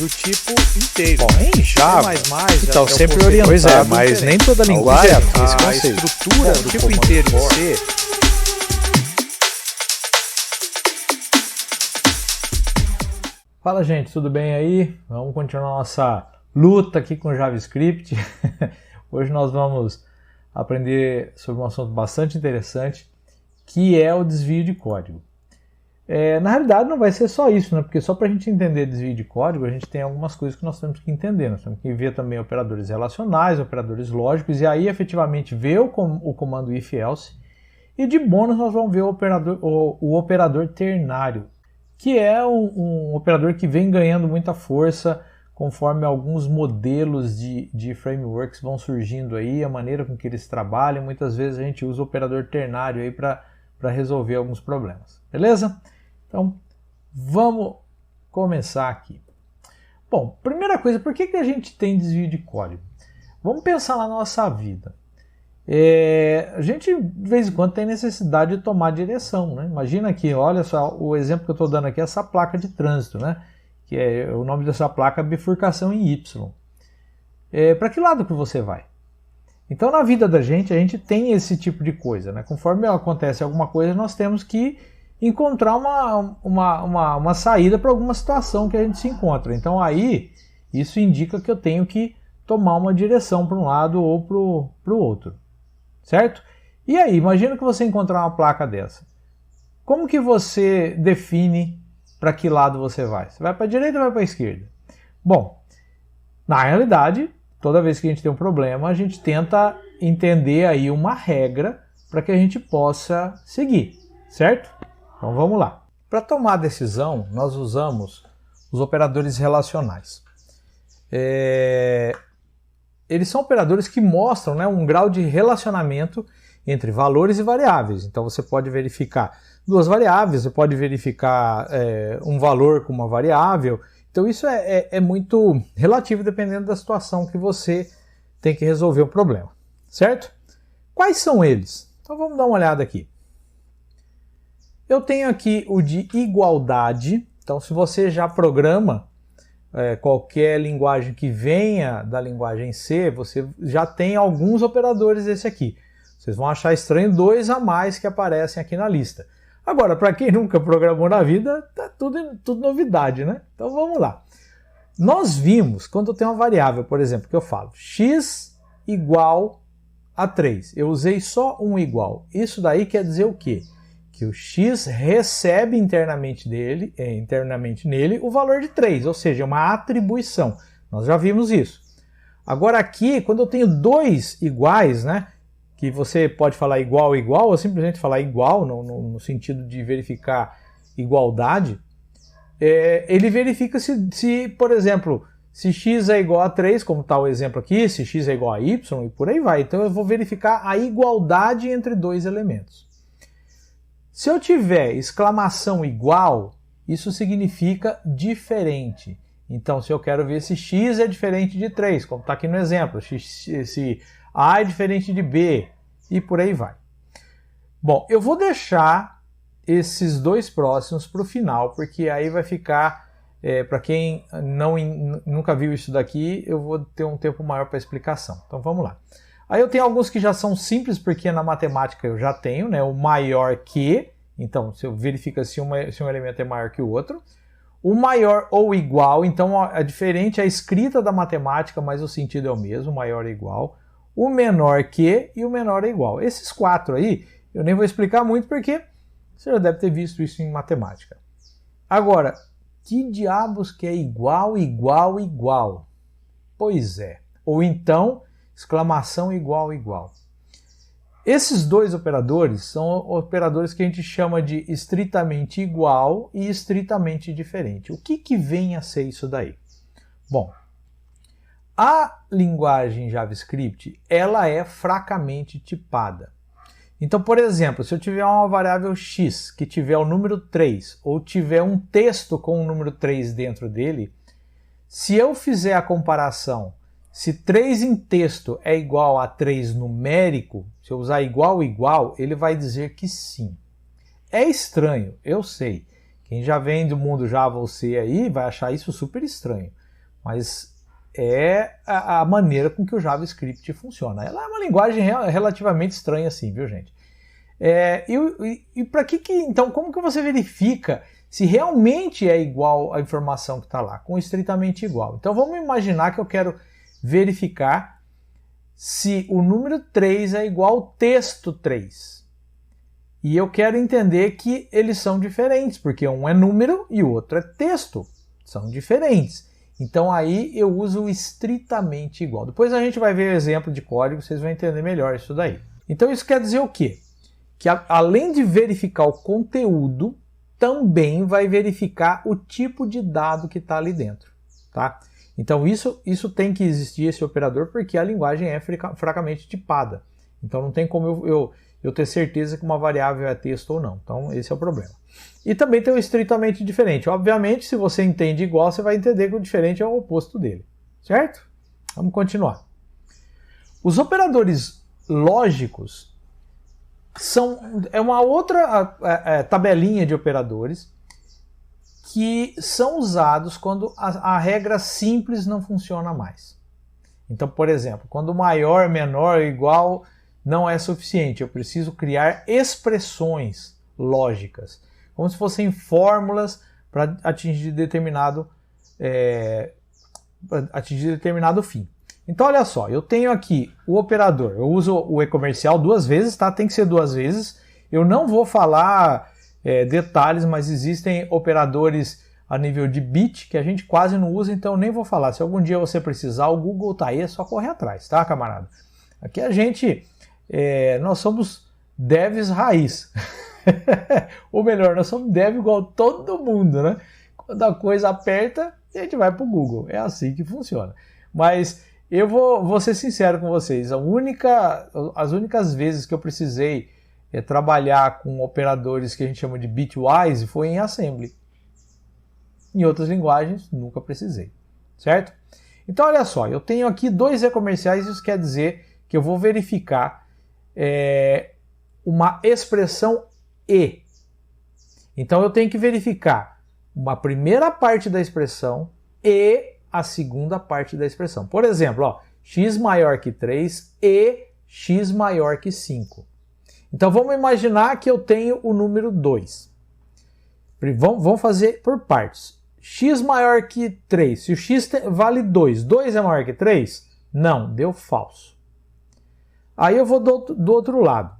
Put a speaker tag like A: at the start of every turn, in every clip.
A: do tipo inteiro.
B: Bom, em Java, então sempre orientado,
A: pois é, mas nem toda linguagem tem esse
B: a
A: conceito.
B: estrutura do tipo inteiro em C. Fala, gente, tudo bem aí? Vamos continuar nossa luta aqui com JavaScript. Hoje nós vamos aprender sobre um assunto bastante interessante, que é o desvio de código. Na realidade não vai ser só isso, né? Porque só para a gente entender desvio de código, a gente tem algumas coisas que nós temos que entender. Nós temos que ver também operadores relacionais, operadores lógicos, e aí efetivamente ver o comando if-else. E de bônus nós vamos ver o operador ternário, que é um operador que vem ganhando muita força conforme alguns modelos de frameworks vão surgindo aí, a maneira com que eles trabalham. Muitas vezes a gente usa o operador ternário aí para resolver alguns problemas. Beleza? Então, vamos começar aqui. Bom, primeira coisa, por que a gente tem desvio de código? Vamos pensar na nossa vida. A gente, de vez em quando, tem necessidade de tomar direção, né? Imagina aqui, olha só, o exemplo que eu estou dando aqui é essa placa de trânsito, né? Que é o nome dessa placa, bifurcação em Y. Para que lado que você vai? Então, na vida da gente, a gente tem esse tipo de coisa, né? Conforme acontece alguma coisa, nós temos que encontrar uma saída para alguma situação que a gente se encontra. Então, aí, isso indica que eu tenho que tomar uma direção para um lado ou para o outro. Certo? E aí, imagina que você encontrar uma placa dessa. Como que você define para que lado você vai? Você vai para a direita ou vai para a esquerda? Bom, na realidade, toda vez que a gente tem um problema, a gente tenta entender aí uma regra para que a gente possa seguir, certo? Então vamos lá. Para tomar a decisão, nós usamos os operadores relacionais. Eles são operadores que mostram, né, um grau de relacionamento entre valores e variáveis. Então você pode verificar duas variáveis, você pode verificar um valor com uma variável. Então isso é muito relativo dependendo da situação que você tem que resolver o problema, certo? Quais são eles? Então vamos dar uma olhada aqui. Eu tenho aqui o de igualdade. Então se você já programa qualquer linguagem que venha da linguagem C, você já tem alguns operadores desse aqui. Vocês vão achar estranho dois a mais que aparecem aqui na lista. Agora, para quem nunca programou na vida, tá tudo novidade, né? Então vamos lá. Nós vimos, quando eu tenho uma variável, por exemplo, que eu falo x igual a 3. Eu usei só um igual. Isso daí quer dizer o quê? Que o x recebe internamente nele o valor de 3, ou seja, uma atribuição. Nós já vimos isso. Agora aqui, quando eu tenho dois iguais, né, que você pode falar igual, igual, ou simplesmente falar igual, no sentido de verificar igualdade, ele verifica se, por exemplo, se x é igual a 3, como está o exemplo aqui, se x é igual a y, e por aí vai. Então eu vou verificar a igualdade entre dois elementos. Se eu tiver exclamação igual, isso significa diferente. Então, se eu quero ver se x é diferente de 3, como está aqui no exemplo, se A é diferente de B, e por aí vai. Bom, eu vou deixar esses dois próximos para o final, porque aí vai ficar, para quem nunca viu isso daqui, eu vou ter um tempo maior para explicação. Então, vamos lá. Aí eu tenho alguns que já são simples, porque na matemática eu já tenho, né, o maior que, então você verifica se um elemento é maior que o outro. O maior ou igual, então é diferente a escrita da matemática, mas o sentido é o mesmo, maior e igual. O menor que e o menor é igual. Esses quatro aí, eu nem vou explicar muito, porque você já deve ter visto isso em matemática. Agora, que diabos que é igual, igual, igual? Pois é. Ou então, exclamação igual, igual. Esses dois operadores são operadores que a gente chama de estritamente igual e estritamente diferente. O que vem a ser isso daí? Bom, a linguagem JavaScript, ela é fracamente tipada. Então, por exemplo, se eu tiver uma variável x que tiver o número 3, ou tiver um texto com o número 3 dentro dele, se eu fizer a comparação, se 3 em texto é igual a 3 numérico, se eu usar igual, igual, ele vai dizer que sim. É estranho, eu sei. Quem já vem do mundo Java ou C aí vai achar isso super estranho. mas é a maneira com que o JavaScript funciona. Ela é uma linguagem relativamente estranha assim, viu, gente? E para então, como que você verifica se realmente é igual a informação que está lá, com estritamente igual? Então vamos imaginar que eu quero verificar se o número 3 é igual ao texto 3. E eu quero entender que eles são diferentes, porque um é número e o outro é texto. São diferentes. Então aí eu uso o estritamente igual. Depois a gente vai ver exemplo de código, vocês vão entender melhor isso daí. Então isso quer dizer o quê? Que além de verificar o conteúdo, também vai verificar o tipo de dado que está ali dentro. Tá? Então isso tem que existir, esse operador, porque a linguagem é fracamente tipada. Então não tem como eu ter certeza que uma variável é texto ou não. Então esse é o problema. E também tem o estritamente diferente. Obviamente, se você entende igual, você vai entender que o diferente é o oposto dele. Certo? Vamos continuar. Os operadores lógicos é uma outra tabelinha de operadores que são usados quando a regra simples não funciona mais. Então, por exemplo, quando maior, menor, igual não é suficiente, eu preciso criar expressões lógicas, como se fossem fórmulas para atingir determinado fim. Então, olha só, eu tenho aqui o operador, eu uso o e-comercial 2 vezes, tá? Tem que ser 2 vezes. Eu não vou falar detalhes, mas existem operadores a nível de bit que a gente quase não usa, então eu nem vou falar. Se algum dia você precisar, o Google tá aí, é só correr atrás, tá, camarada? Aqui a gente, nós somos devs raiz. Ou melhor, nós somos dev igual todo mundo, né? Quando a coisa aperta, a gente vai pro Google. É assim que funciona. Mas eu vou ser sincero com vocês. As únicas vezes que eu precisei trabalhar com operadores que a gente chama de bitwise foi em assembly. Em outras linguagens, nunca precisei. Certo? Então, olha só. Eu tenho aqui 2 e-comerciais. Isso quer dizer que eu vou verificar uma expressão e. Então, eu tenho que verificar uma primeira parte da expressão e a segunda parte da expressão. Por exemplo, ó, x maior que 3 e x maior que 5. Então vamos imaginar que eu tenho o número 2. Vamos fazer por partes. X maior que 3. Se o x vale 2, 2 é maior que 3? Não, deu falso. Aí eu vou do outro lado.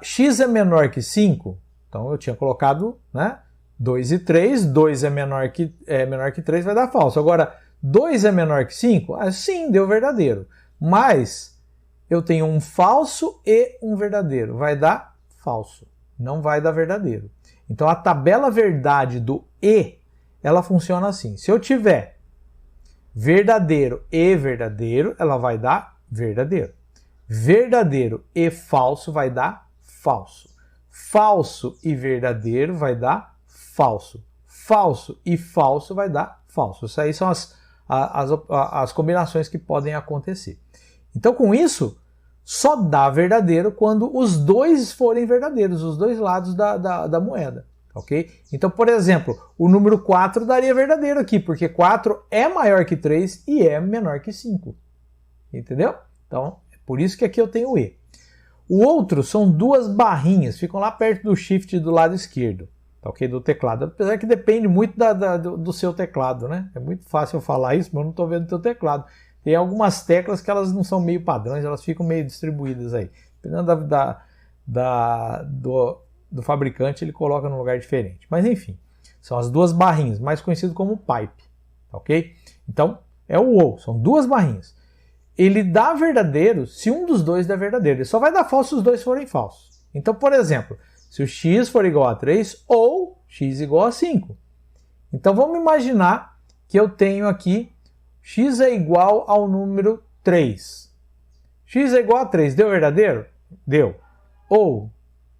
B: X é menor que 5. Então eu tinha colocado, né, 2 e 3, 2 é menor que 3, vai dar falso. Agora, 2 é menor que 5? Sim, deu verdadeiro. Mas eu tenho um falso e um verdadeiro. Vai dar falso. Não vai dar verdadeiro. Então, a tabela verdade do e, ela funciona assim. Se eu tiver verdadeiro e verdadeiro, ela vai dar verdadeiro. Verdadeiro e falso vai dar falso. Falso e verdadeiro vai dar falso. Falso e falso vai dar falso. Isso aí são as combinações que podem acontecer. Então, com isso, só dá verdadeiro quando os dois forem verdadeiros, os dois lados da moeda. Ok? Então, por exemplo, o número 4 daria verdadeiro aqui, porque 4 é maior que 3 e é menor que 5. Entendeu? Então, é por isso que aqui eu tenho E. O outro são 2 barrinhas, ficam lá perto do shift do lado esquerdo. Ok, do teclado, apesar que depende muito do seu teclado, né? É muito fácil eu falar isso, mas eu não estou vendo o teu teclado. Tem algumas teclas que elas não são meio padrões, elas ficam meio distribuídas aí. Dependendo do fabricante, ele coloca num lugar diferente. Mas enfim, são as 2 barrinhas, mais conhecido como pipe. Ok? Então, é o ou, são 2 barrinhas. Ele dá verdadeiro se um dos dois der verdadeiro. Ele só vai dar falso se os dois forem falsos. Então, por exemplo, se o x for igual a 3 ou x igual a 5. Então vamos imaginar que eu tenho aqui x é igual ao número 3. X é igual a 3, deu verdadeiro? Deu. Ou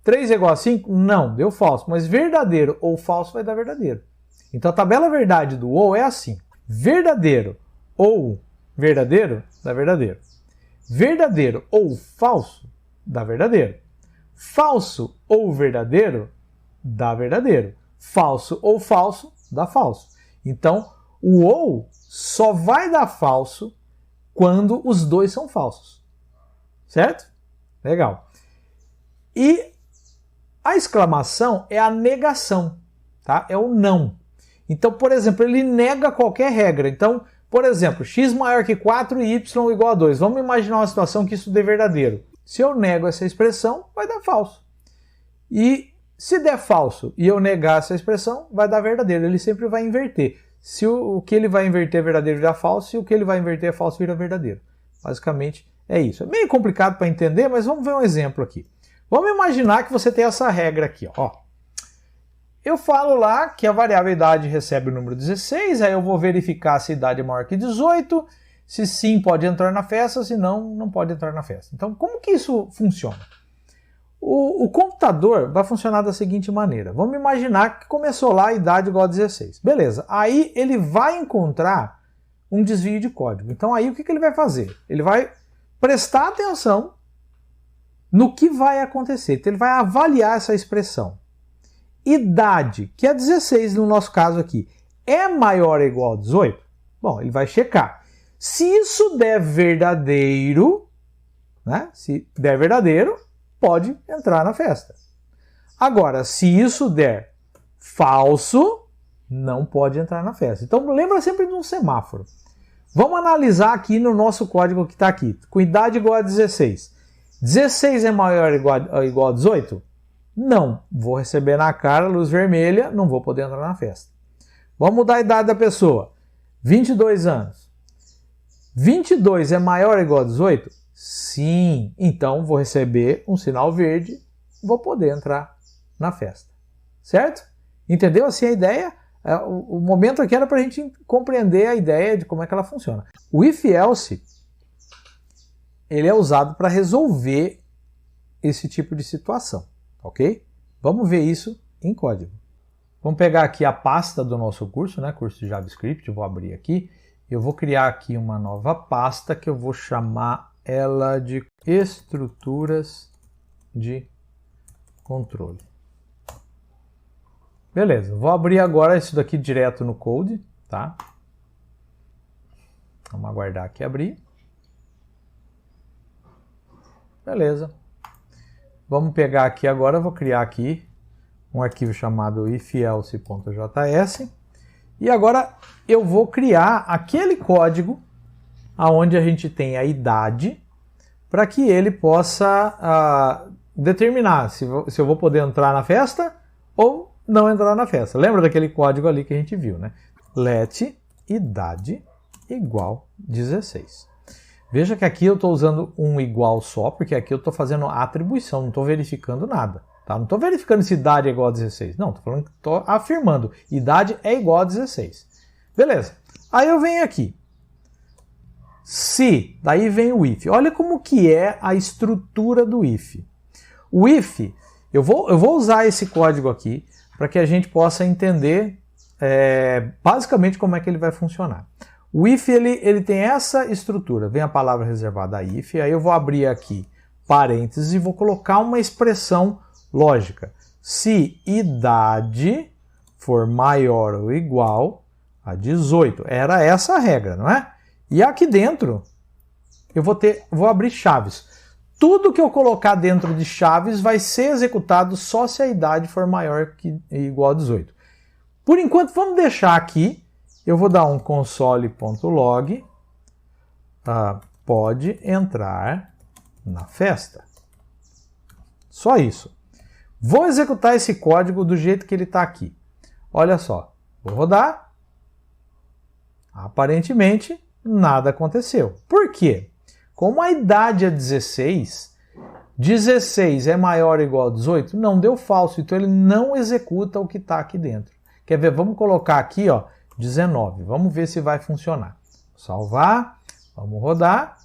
B: 3 é igual a 5? Não, deu falso. Mas verdadeiro ou falso vai dar verdadeiro. Então a tabela verdade do ou é assim. Verdadeiro ou verdadeiro dá verdadeiro. Verdadeiro ou falso dá verdadeiro. Falso ou verdadeiro dá verdadeiro. Falso ou falso dá falso. Então, O ou só vai dar falso quando os dois são falsos. Certo? Legal. E a exclamação é a negação, tá? É o não. Então, por exemplo, ele nega qualquer regra. Então, por exemplo, x maior que 4 e y igual a 2. Vamos imaginar uma situação que isso dê verdadeiro. Se eu nego essa expressão, vai dar falso. E se der falso e eu negar essa expressão, vai dar verdadeiro. Ele sempre vai inverter. Se o que ele vai inverter é verdadeiro vira falso, e o que ele vai inverter é falso vira verdadeiro. Basicamente é isso. É meio complicado para entender, mas vamos ver um exemplo aqui. Vamos imaginar que você tem essa regra aqui, ó. Eu falo lá que a variável idade recebe o número 16, aí eu vou verificar se a idade é maior que 18, se sim pode entrar na festa, se não, não pode entrar na festa. Então, como que isso funciona? O computador vai funcionar da seguinte maneira. Vamos imaginar que começou lá a idade igual a 16. Beleza. Aí ele vai encontrar um desvio de código. Então aí o que ele vai fazer? Ele vai prestar atenção no que vai acontecer. Então ele vai avaliar essa expressão. Idade, que é 16 no nosso caso aqui, é maior ou igual a 18? Bom, ele vai checar. Se isso der verdadeiro, né? Se der verdadeiro, pode entrar na festa. Agora, se isso der falso, não pode entrar na festa. Então, lembra sempre de um semáforo. Vamos analisar aqui no nosso código que está aqui. Com idade igual a 16. 16 é maior ou igual a 18? Não. Vou receber na cara luz vermelha, não vou poder entrar na festa. Vamos mudar a idade da pessoa. 22 anos. 22 é maior ou igual a 18? Sim. Então vou receber um sinal verde, vou poder entrar na festa. Certo? Entendeu assim a ideia? O momento aqui era para a gente compreender a ideia de como é que ela funciona. O if-else, ele é usado para resolver esse tipo de situação. Ok? Vamos ver isso em código. Vamos pegar aqui a pasta do nosso curso, né? Curso de JavaScript, eu vou abrir aqui. Eu vou criar aqui uma nova pasta que eu vou chamar ela de estruturas de controle. Beleza, vou abrir agora isso daqui direto no Code, tá? Vamos aguardar aqui abrir. Beleza. Vamos pegar aqui agora, eu vou criar aqui um arquivo chamado ifelse.js e agora eu vou criar aquele código onde a gente tem a idade para que ele possa determinar se eu vou poder entrar na festa ou não entrar na festa. Lembra daquele código ali que a gente viu, né? Let idade igual 16. Veja que aqui eu estou usando um igual só, porque aqui eu estou fazendo a atribuição, não estou verificando nada. Tá? Não estou verificando se idade é igual a 16. Não, estou afirmando. Idade é igual a 16. Beleza. Aí eu venho aqui. Se, daí vem o if. Olha como que é a estrutura do if. O if, eu vou usar esse código aqui para que a gente possa entender basicamente como é que ele vai funcionar. O if ele tem essa estrutura, vem a palavra reservada a if, aí eu vou abrir aqui parênteses e vou colocar uma expressão lógica. Se idade for maior ou igual a 18. Era essa a regra, não é? E aqui dentro eu vou abrir chaves. Tudo que eu colocar dentro de chaves vai ser executado só se a idade for maior que igual a 18. Por enquanto, vamos deixar aqui. Eu vou dar um console.log, pode entrar na festa. Só isso. Vou executar esse código do jeito que ele está aqui. Olha só, vou rodar. Aparentemente, nada aconteceu. Por quê? Como a idade é 16, 16 é maior ou igual a 18, não deu falso, então ele não executa o que está aqui dentro. Quer ver? Vamos colocar aqui, ó, 19. Vamos ver se vai funcionar. Salvar, vamos rodar.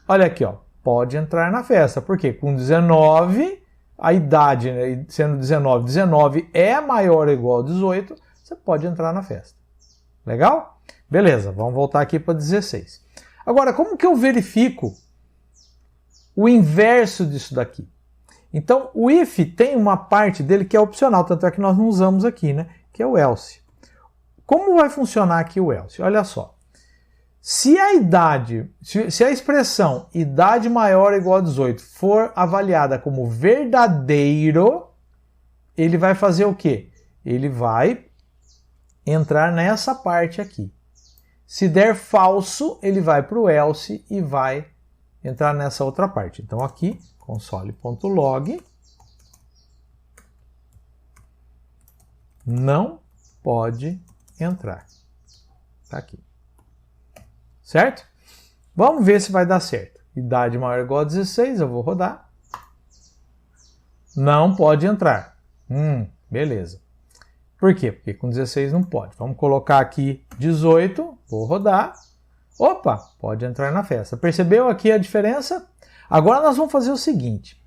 B: Olha aqui, ó, pode entrar na festa. Por quê? Com 19, a idade, né, sendo 19 é maior ou igual a 18, você pode entrar na festa. Legal? Beleza, vamos voltar aqui para 16. Agora, como que eu verifico o inverso disso daqui? Então, o if tem uma parte dele que é opcional, tanto é que nós não usamos aqui, né? Que é o else. como vai funcionar aqui o else? Olha só. Se a idade, se a expressão idade maior ou igual a 18 for avaliada como verdadeiro, ele vai fazer o quê? Ele vai entrar nessa parte aqui. Se der falso, ele vai para o else e vai entrar nessa outra parte. Então aqui, console.log, não pode entrar. Tá aqui. Certo? Vamos ver se vai dar certo. Idade maior ou igual a 16, eu vou rodar. Não pode entrar. Beleza. Por quê? Porque com 16 não pode. Vamos colocar aqui 18, vou rodar. Opa, pode entrar na festa. Percebeu aqui a diferença? Agora nós vamos fazer o seguinte.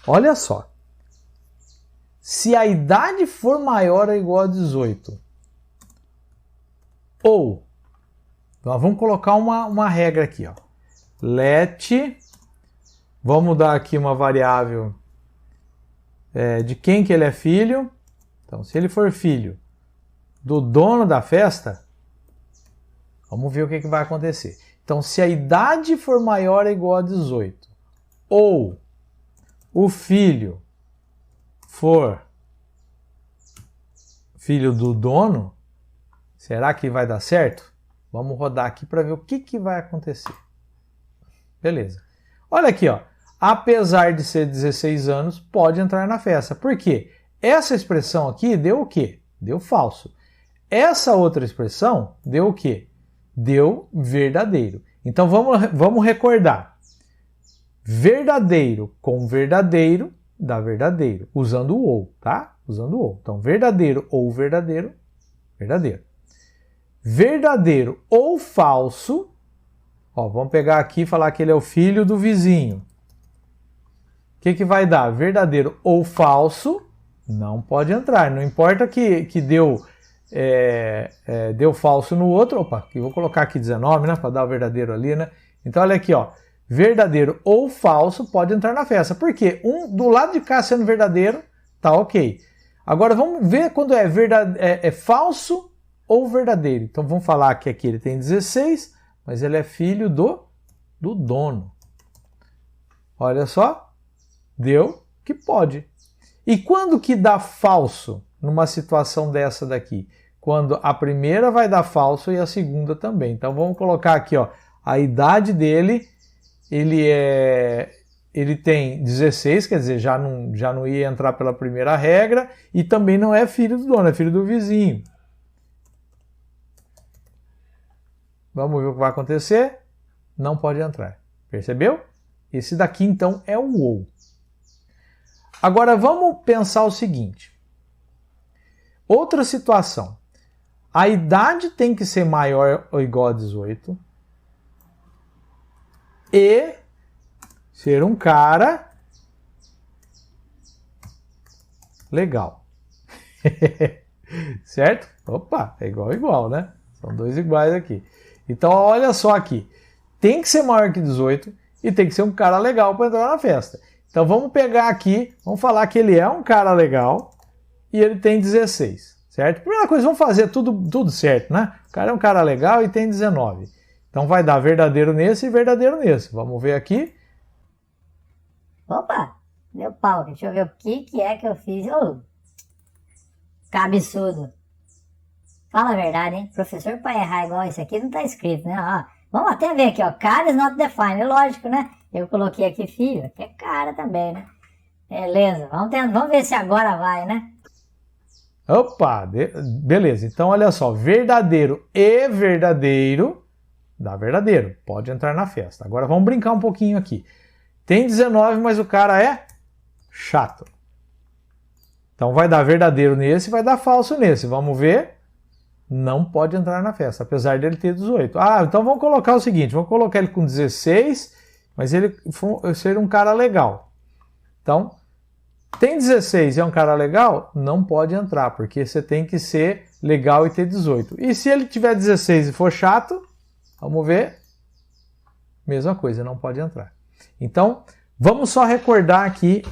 B: Olha só. Se a idade for maior ou igual a 18, ou, nós vamos colocar uma regra aqui, ó. Let, vamos dar aqui uma variável de quem que ele é filho. Então, se ele for filho do dono da festa, vamos ver o que vai acontecer. Então, se a idade for maior ou igual a 18, ou o filho for filho do dono, será que vai dar certo? Vamos rodar aqui para ver o que vai acontecer. Beleza. Olha aqui, ó. Apesar de ser 16 anos, pode entrar na festa. Por quê? Essa expressão aqui deu o quê? Deu falso. Essa outra expressão deu o quê? Deu verdadeiro. Então vamos recordar. Verdadeiro com verdadeiro dá verdadeiro, usando o ou, tá? Usando o ou. Então, verdadeiro ou verdadeiro, verdadeiro. Verdadeiro ou falso, ó, vamos pegar aqui e falar que ele é o filho do vizinho. O que vai dar? Verdadeiro ou falso, não pode entrar. Não importa que deu falso no outro. Opa, aqui, vou colocar aqui 19, né? Para dar o verdadeiro ali, né? Então, olha aqui, ó. Verdadeiro ou falso pode entrar na festa. Por quê? Do lado de cá sendo verdadeiro, tá ok. Agora vamos ver quando é falso ou verdadeiro. Então vamos falar que aqui ele tem 16, mas ele é filho do dono. Olha só, deu que pode. E quando que dá falso numa situação dessa daqui? Quando a primeira vai dar falso e a segunda também. Então vamos colocar aqui, ó, a idade dele. Ele tem 16, quer dizer, já não ia entrar pela primeira regra, e também não é filho do dono, é filho do vizinho. Vamos ver o que vai acontecer. Não pode entrar. Percebeu? Esse daqui, então, é o ou. Agora, vamos pensar o seguinte. Outra situação. A idade tem que ser maior ou igual a 18. E ser um cara legal. Certo? Opa, é igual, né? São dois iguais aqui. Então, olha só aqui. Tem que ser maior que 18 e tem que ser um cara legal para entrar na festa. Então, vamos pegar aqui, vamos falar que ele é um cara legal e ele tem 16, certo? Primeira coisa, vamos fazer tudo certo, né? O cara é um cara legal e tem 19. Então, vai dar verdadeiro nesse e verdadeiro nesse. Vamos ver aqui.
C: Opa, deu pau. Deixa eu ver o que é que eu fiz. Oh, que absurdo. Fala a verdade, hein? Professor para errar igual isso aqui não tá escrito, né? Ó, vamos até ver aqui, ó. Cara is not defined. Lógico, né? Eu coloquei aqui filho, que é cara também, né? Beleza, vamos ver se agora vai, né?
B: Opa, beleza. Então, olha só. Verdadeiro e verdadeiro dá verdadeiro. Pode entrar na festa. Agora, vamos brincar um pouquinho aqui. Tem 19, mas o cara é chato. Então, vai dar verdadeiro nesse e vai dar falso nesse. Vamos ver. Não pode entrar na festa, apesar dele ter 18. Ah, então vamos colocar o seguinte. Vamos colocar ele com 16, mas ele ser um cara legal. Então, tem 16 e é um cara legal? Não pode entrar, porque você tem que ser legal e ter 18. E se ele tiver 16 e for chato, vamos ver. Mesma coisa, não pode entrar. Então, vamos só recordar aqui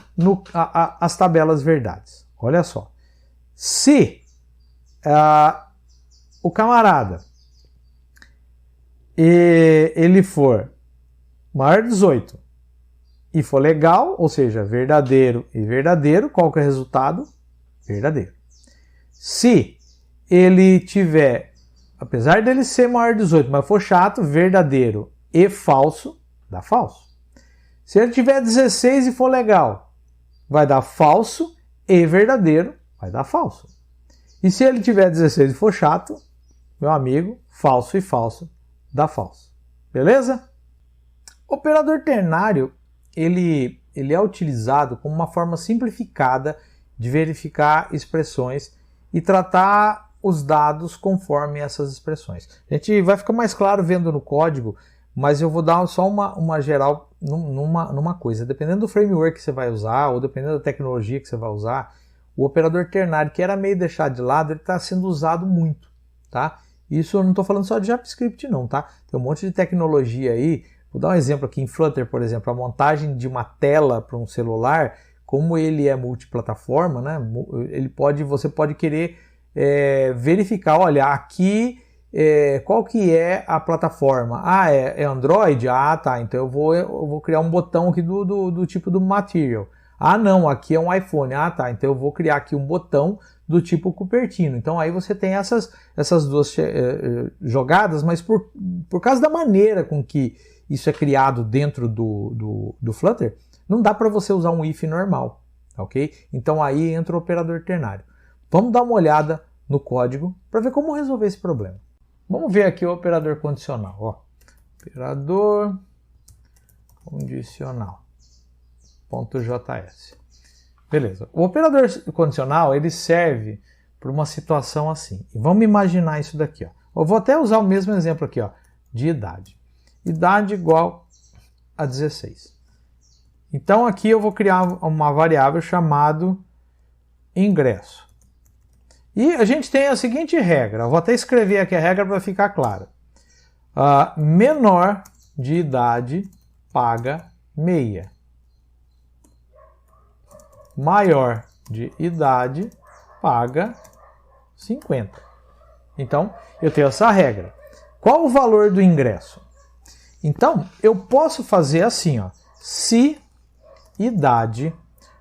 B: as tabelas verdades. Olha só. Se o camarada ele for maior de 18 e for legal, ou seja, verdadeiro e verdadeiro, qual que é o resultado? Verdadeiro. Se ele tiver, apesar dele ser maior de 18, mas for chato, verdadeiro e falso, dá falso. Se ele tiver 16 e for legal, vai dar falso e verdadeiro, vai dar falso. E se ele tiver 16 e for chato, meu amigo, falso e falso, dá falso. Beleza? O operador ternário, ele é utilizado como uma forma simplificada de verificar expressões e tratar os dados conforme essas expressões. A gente vai ficar mais claro vendo no código, mas eu vou dar só uma geral numa coisa. Dependendo do framework que você vai usar, ou dependendo da tecnologia que você vai usar, o operador ternário, que era meio deixado de lado, ele está sendo usado muito, tá? Isso eu não estou falando só de JavaScript não, tá? Tem um monte de tecnologia aí. Vou dar um exemplo aqui em Flutter, por exemplo, a montagem de uma tela para um celular, como ele é multiplataforma, né? Você pode querer verificar, olha, aqui qual que é a plataforma? Ah, é Android? Ah, tá, então eu vou criar um botão aqui do tipo do Material. Ah, não, aqui é um iPhone. Ah, tá, então eu vou criar aqui um botão do tipo Cupertino. Então aí você tem essas duas jogadas, mas por causa da maneira com que isso é criado dentro do Flutter, não dá para você usar um if normal, ok? Então aí entra o operador ternário. Vamos dar uma olhada no código para ver como resolver esse problema. Vamos ver aqui o operador condicional. Ó. Operador condicional. .js. Beleza. O operador condicional ele serve para uma situação assim. E vamos imaginar isso daqui. Ó. Eu vou até usar o mesmo exemplo aqui, ó, de idade. Idade igual a 16. Então aqui eu vou criar uma variável chamada ingresso. E a gente tem a seguinte regra. Eu vou até escrever aqui a regra para ficar claro. Menor de idade paga meia. Maior de idade paga 50. Então, eu tenho essa regra. Qual o valor do ingresso? Então, eu posso fazer assim, ó. Se idade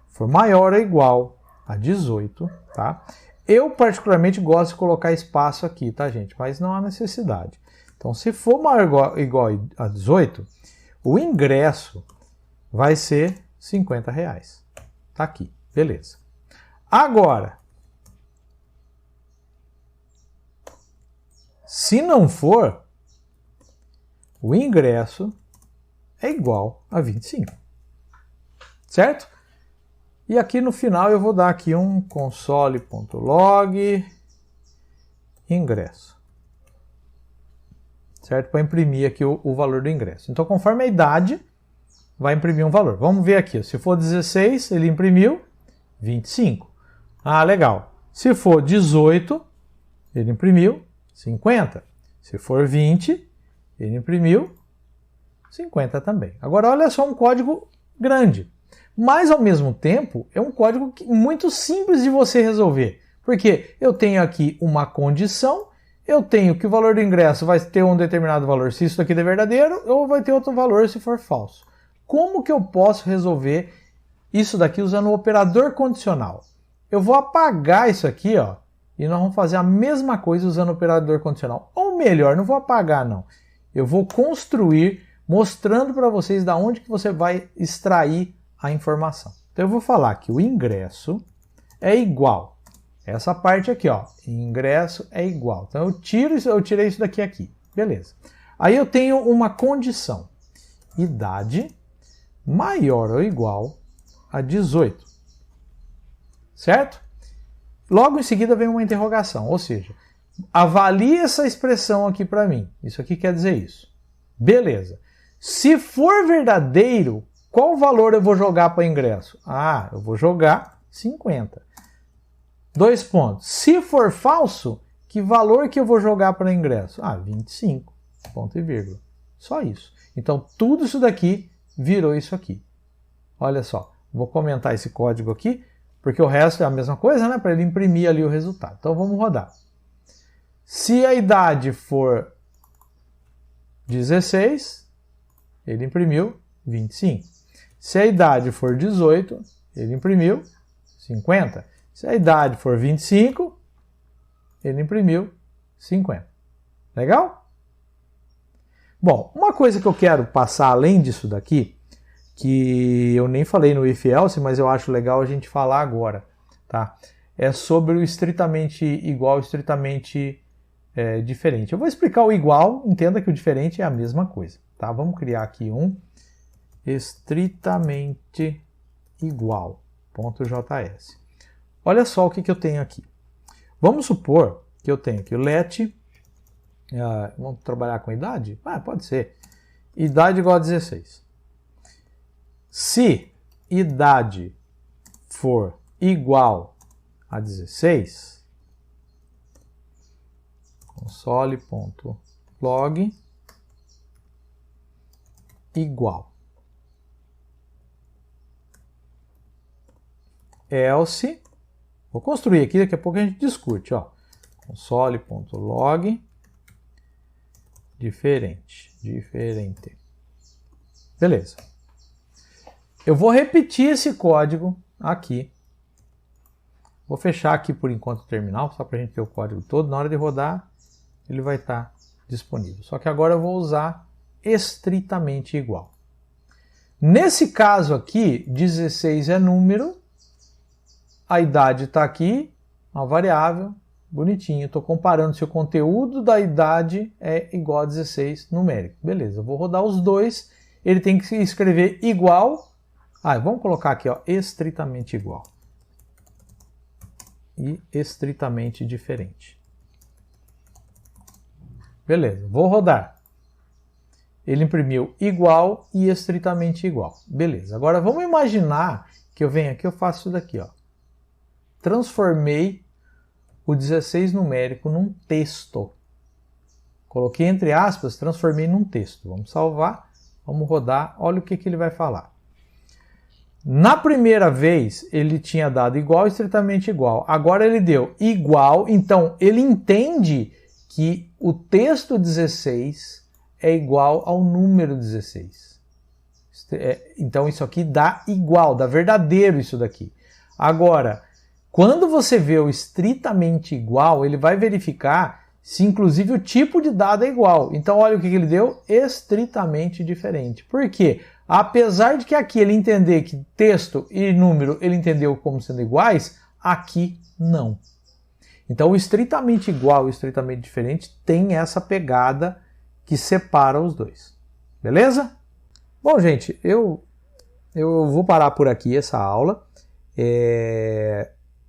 B: for maior ou igual a 18, tá? Eu particularmente gosto de colocar espaço aqui, tá, gente? Mas não há necessidade. Então, se for maior ou igual a 18, o ingresso vai ser R$50. Tá aqui, beleza. Agora, se não for, o ingresso é igual a 25. Certo? E aqui no final eu vou dar aqui um console.log ingresso. Certo? Para imprimir aqui o valor do ingresso. Então, conforme a idade, vai imprimir um valor. Vamos ver aqui. Se for 16, ele imprimiu 25. Ah, legal. Se for 18, ele imprimiu 50. Se for 20, ele imprimiu 50 também. Agora, olha só um código grande. Mas, ao mesmo tempo, é um código muito simples de você resolver. Porque eu tenho aqui uma condição, eu tenho que o valor do ingresso vai ter um determinado valor se isso aqui é verdadeiro, ou vai ter outro valor se for falso. Como que eu posso resolver isso daqui usando o operador condicional? Eu vou apagar isso aqui, ó, e nós vamos fazer a mesma coisa usando o operador condicional. Ou melhor, não vou apagar, não. Eu vou construir, mostrando para vocês da onde que você vai extrair a informação. Então eu vou falar que o ingresso é igual. Essa parte aqui, ó, ingresso é igual. Então eu tirei isso daqui aqui. Beleza. Aí eu tenho uma condição. Idade maior ou igual a 18. Certo? Logo em seguida vem uma interrogação, ou seja, avalie essa expressão aqui para mim. Isso aqui quer dizer isso. Beleza. Se for verdadeiro, qual valor eu vou jogar para ingresso? Ah, eu vou jogar 50. 2 pontos. Se for falso, que valor que eu vou jogar para ingresso? Ah, 25. Ponto e vírgula. Só isso. Então, tudo isso daqui virou isso aqui. Olha só. Vou comentar esse código aqui, porque o resto é a mesma coisa, né? Para ele imprimir ali o resultado. Então, vamos rodar. Se a idade for 16, ele imprimiu 25. Se a idade for 18, ele imprimiu 50. Se a idade for 25, ele imprimiu 50. Legal? Bom, uma coisa que eu quero passar além disso daqui, que eu nem falei no if else, mas eu acho legal a gente falar agora, tá? É sobre o estritamente igual, estritamente diferente. Eu vou explicar o igual, entenda que o diferente é a mesma coisa, tá? Vamos criar aqui um estritamente igual, .js. Olha só o que eu tenho aqui. Vamos supor que eu tenho aqui o let, vamos trabalhar com idade? Pode ser. Idade igual a 16. Se idade for igual a 16, console.log igual. Else, vou construir aqui, daqui a pouco a gente discute, ó. Console.log diferente. Beleza. Eu vou repetir esse código aqui. Vou fechar aqui por enquanto o terminal, só para a gente ter o código todo. Na hora de rodar, ele vai estar disponível. Só que agora eu vou usar estritamente igual. Nesse caso aqui, 16 é número, a idade está aqui, uma variável, bonitinho. Estou comparando se o conteúdo da idade é igual a 16 numérico. Beleza, eu vou rodar os dois. Ele tem que escrever igual. Vamos colocar aqui, ó, estritamente igual. E estritamente diferente. Beleza, vou rodar. Ele imprimiu igual e estritamente igual. Beleza, agora vamos imaginar que eu venho aqui e eu faço isso daqui, ó. Transformei o 16 numérico num texto. Coloquei entre aspas, transformei num texto. Vamos salvar, vamos rodar, olha o que ele vai falar. Na primeira vez, ele tinha dado igual, estritamente igual. Agora ele deu igual, então ele entende que o texto 16 é igual ao número 16. Então isso aqui dá igual, dá verdadeiro isso daqui. Agora, quando você vê o estritamente igual, ele vai verificar se inclusive o tipo de dado é igual. Então olha o que ele deu, estritamente diferente. Por quê? Apesar de que aqui ele entender que texto e número ele entendeu como sendo iguais, aqui não. Então o estritamente igual e o estritamente diferente tem essa pegada que separa os dois. Beleza? Bom, gente, eu vou parar por aqui essa aula.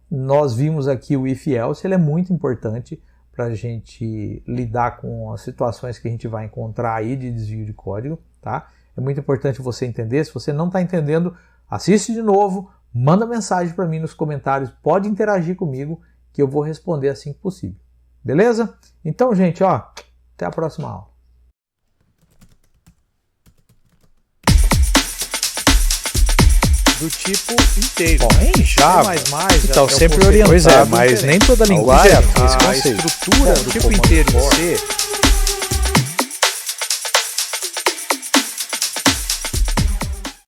B: Nós vimos aqui o if else, ele é muito importante para a gente lidar com as situações que a gente vai encontrar aí de desvio de código, tá? É muito importante você entender. Se você não está entendendo, assiste de novo, manda mensagem para mim nos comentários, pode interagir comigo que eu vou responder assim que possível. Beleza? Então, gente, ó, até a próxima aula.
A: Do tipo inteiro.
B: Bom, em Java,
A: então,
B: sempre orientado.
A: Pois é, mas nem toda linguagem tem esse
B: a
A: conceito.
B: estrutura
A: do tipo inteiro em C